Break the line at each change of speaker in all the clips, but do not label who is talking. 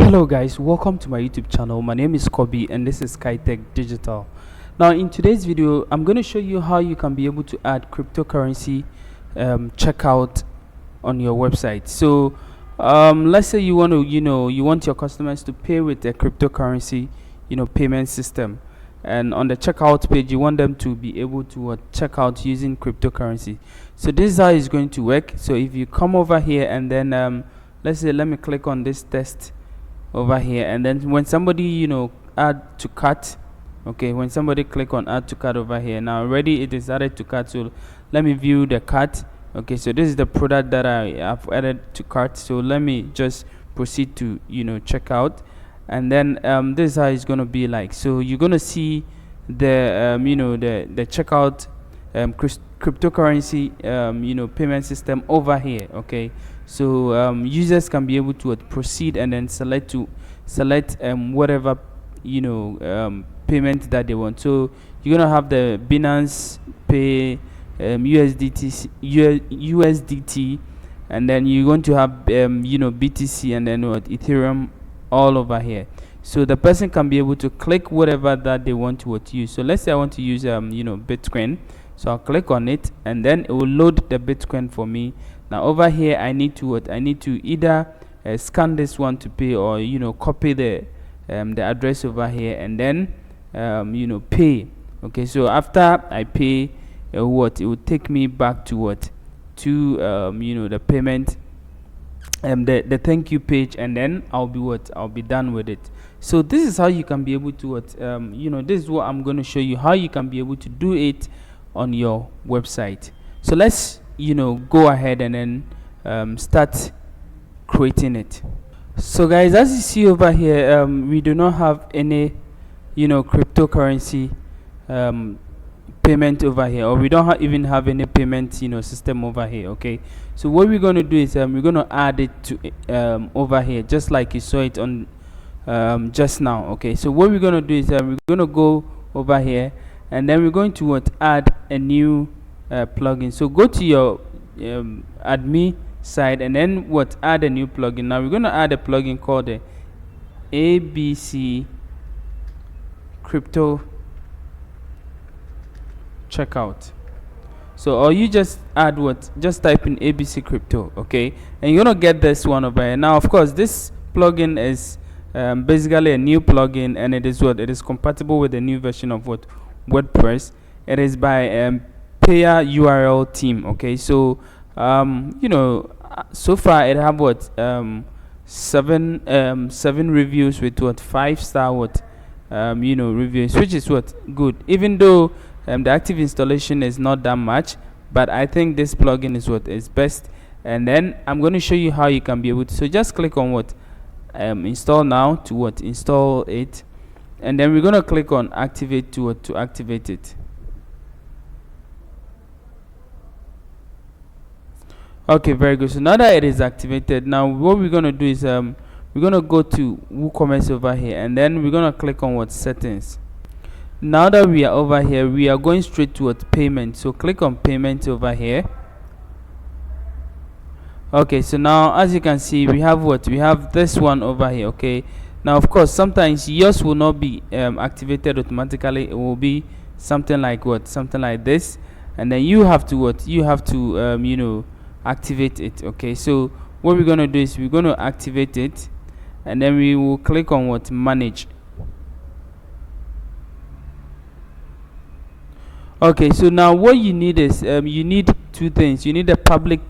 Hello guys, welcome to my YouTube channel. My name is Kobe and this is SkyTech Digital. Now in today's video, I'm going to show you how you can be able to add cryptocurrency checkout on your website. So let's say you want to, you want your customers to pay with a cryptocurrency, payment system. And on the checkout page, you want them to be able to check out using cryptocurrency. So this is how it's going to work. So if you come over here and then let's say let me click on this test over here, and then when somebody add to cart, okay, when somebody click on add to cart over here, now already it is added to cart. So let me view the cart. Okay, so this is the product that I have added to cart. So let me just proceed to check out, and then this is how it's going to be like. So you're going to see the the checkout cryptocurrency payment system over here. Okay, so users can be able to proceed and then select whatever payment that they want. So you're gonna have the Binance Pay, USDT, and then you're going to have BTC, and then Ethereum all over here. So the person can be able to click whatever that they want to use. So let's say I want to use Bitcoin. So I'll click on it, and then it will load the Bitcoin for me. Now over here, I need to either scan this one to pay, or copy the address over here, and then pay. Okay, so after I pay, it will take me back to the payment, the thank you page, and then I'll be done with it. So this is how you can be able to this is what I'm going to show you, how you can be able to do it on your website. So let's go ahead and then start creating it. So guys, as you see over here, we do not have any cryptocurrency payment over here, or we don't even have any payment system over here. Okay, so what we're going to do is we're going to add it to over here, just like you saw it on just now. Okay, so what we're going to do is we're going to go over here, and then we're going to add a new plugin. So go to your admin side, and then add a new plugin. Now we're going to add a plugin called the ABC Crypto Checkout. So or you just add just type in ABC Crypto, okay, and you're gonna get this one over here. Now of course this plugin is basically a new plugin, and it is compatible with the new version of WordPress. It is by Payer URL team. Okay, so so far it have seven reviews with 5-star reviews, which is good, even though the active installation is not that much, but I think this plugin is best. And then I'm going to show you how you can be able to, so just click on install now to install it, and then we're going to click on activate to activate it. Okay, very good. So now that it is activated, now what we're going to do is we're going to go to Woocommerce over here, and then we're going to click on settings. Now that we are over here, we are going straight to payment. So click on payment over here. Okay, so now as you can see, we have we have this one over here. Okay, now of course sometimes yours will not be activated automatically. It will be something like something like this, and then you have to activate it. Okay, so what we're going to do is we're going to activate it, and then we will click on manage. Okay, so now what you need is you need two things. You need a public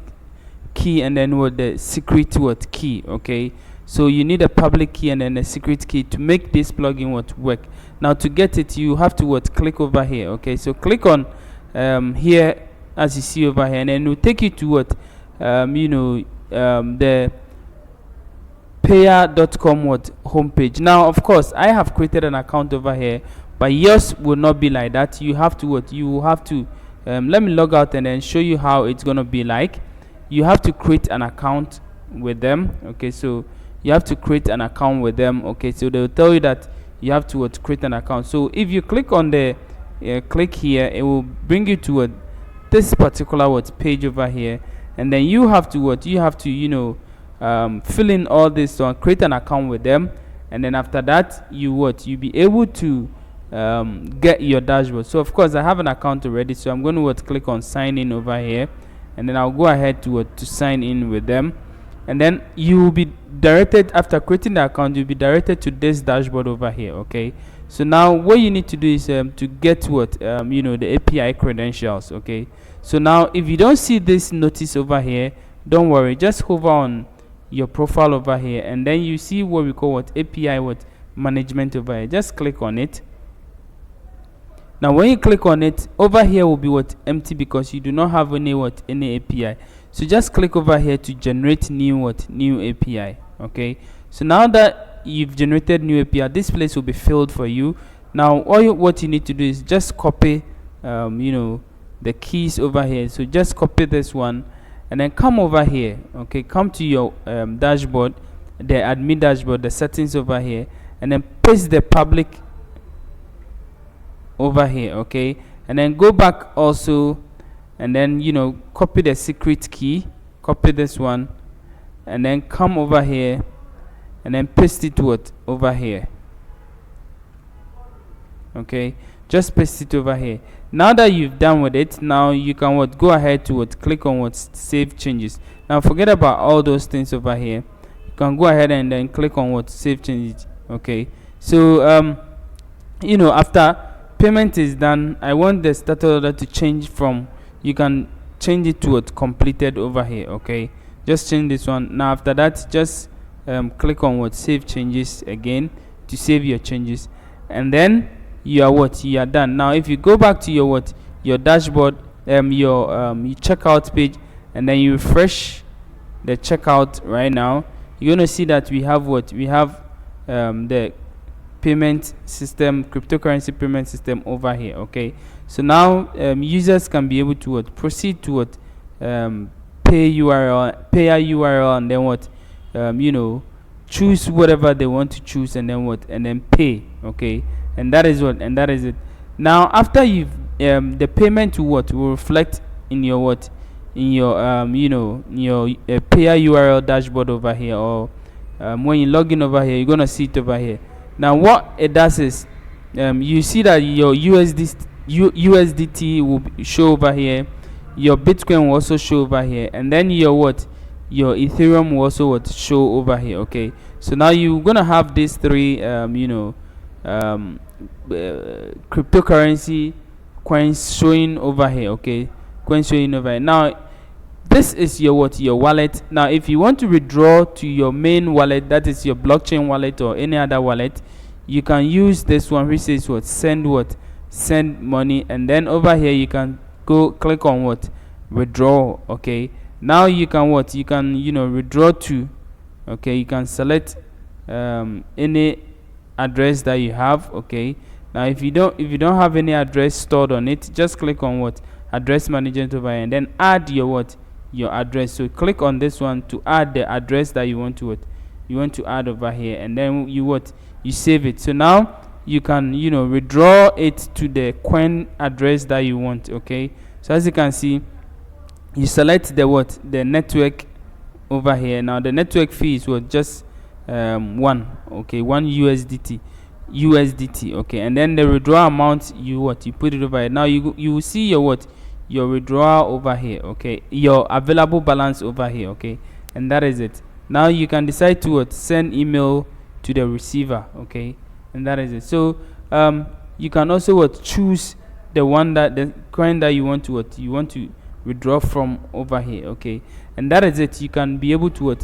key, and then the secret key. Okay, so you need a public key and then a secret key to make this plugin work. Now to get it, you have to click over here. Okay, so click on here, as you see over here, and then it will take you to the payer.com homepage. Now of course I have created an account over here, but yours will not be like that. You have to let me log out and then show you how it's gonna be like. You have to create an account with them. Okay, so you have to create an account with them. Okay, so they'll tell you that you have to create an account. So if you click on the click here, it will bring you to this particular page over here, and then you have to fill in all this one, create an account with them, and then after that you'll be able to get your dashboard. So of course I have an account already, so I'm going to click on sign in over here, and then I'll go ahead to sign in with them, and then you will be directed, after creating the account, you'll be directed to this dashboard over here. Okay, so now what you need to do is to get the API credentials. Okay, so now if you don't see this notice over here, don't worry, just hover on your profile over here, and then you see what we call API management over here. Just click on it. Now when you click on it, over here will be empty, because you do not have any API. So just click over here to generate new API. Okay, so now that you've generated new API, this place will be filled for you. Now what you need to do is just copy the keys over here. So just copy this one, and then come over here. Okay, come to your dashboard, the admin dashboard, the settings over here, and then paste the public over here. Okay, and then go back also, and then copy the secret key, copy this one, and then come over here and then paste it over here. Okay, just paste it over here. Now that you've done with it, now you can go ahead to click on save changes. Now forget about all those things over here. You can go ahead and then click on save changes. Okay, so after payment is done, I want the starter order to change from, you can change it to completed over here. Okay, just change this one. Now after that, just click on save changes again to save your changes, and then you are done. Now if you go back to your dashboard, your checkout page, and then you refresh the checkout right now, you're going to see that we have the payment system, cryptocurrency payment system over here. Okay, so now users can be able to proceed to pay a URL, and then choose whatever they want to choose, and then pay. Okay, and that is it. Now after you've the payment will reflect in your pay a URL dashboard over here, or when you log in over here, you're gonna see it over here. Now what it does is you see that your USDT will show over here, your Bitcoin will also show over here, and then your Ethereum will also show over here. Okay, so now you're gonna have these three cryptocurrency coins showing over here. Okay, coins showing over here. Now this is your wallet. Now if you want to withdraw to your main wallet, that is your blockchain wallet or any other wallet, you can use this one which says send money, and then over here you can go click on withdraw. Okay, now you can withdraw to, okay, you can select any address that you have. Okay, now if you don't have any address stored on it, just click on address management over here, and then add your address. So click on this one to add the address that you want to add over here, and then you save it. So now you can withdraw it to the coin address that you want. Okay, so as you can see, you select the network over here. Now the network fee is just 1 USDT. Okay, and then the withdrawal amount, you put it over here. Now you will see your withdrawal over here. Okay, your available balance over here. Okay, and that is it. Now you can decide to send email to the receiver. Okay, and that is it. So you can also choose the coin that you want to withdraw from over here. Okay, and that is it. You can be able to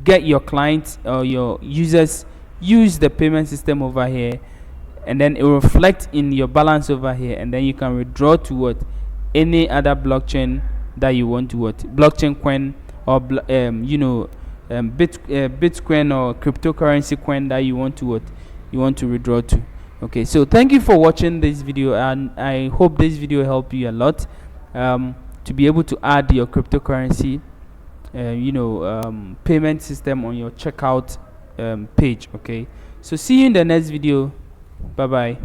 get your clients or your users use the payment system over here, and then it will reflect in your balance over here, and then you can withdraw to any other blockchain that you want to blockchain coin, or Bitcoin or cryptocurrency coin that you want to withdraw to. Okay, so thank you for watching this video, and I hope this video helped you a lot to be able to add your cryptocurrency payment system on your checkout page. Okay, so see you in the next video. Bye bye.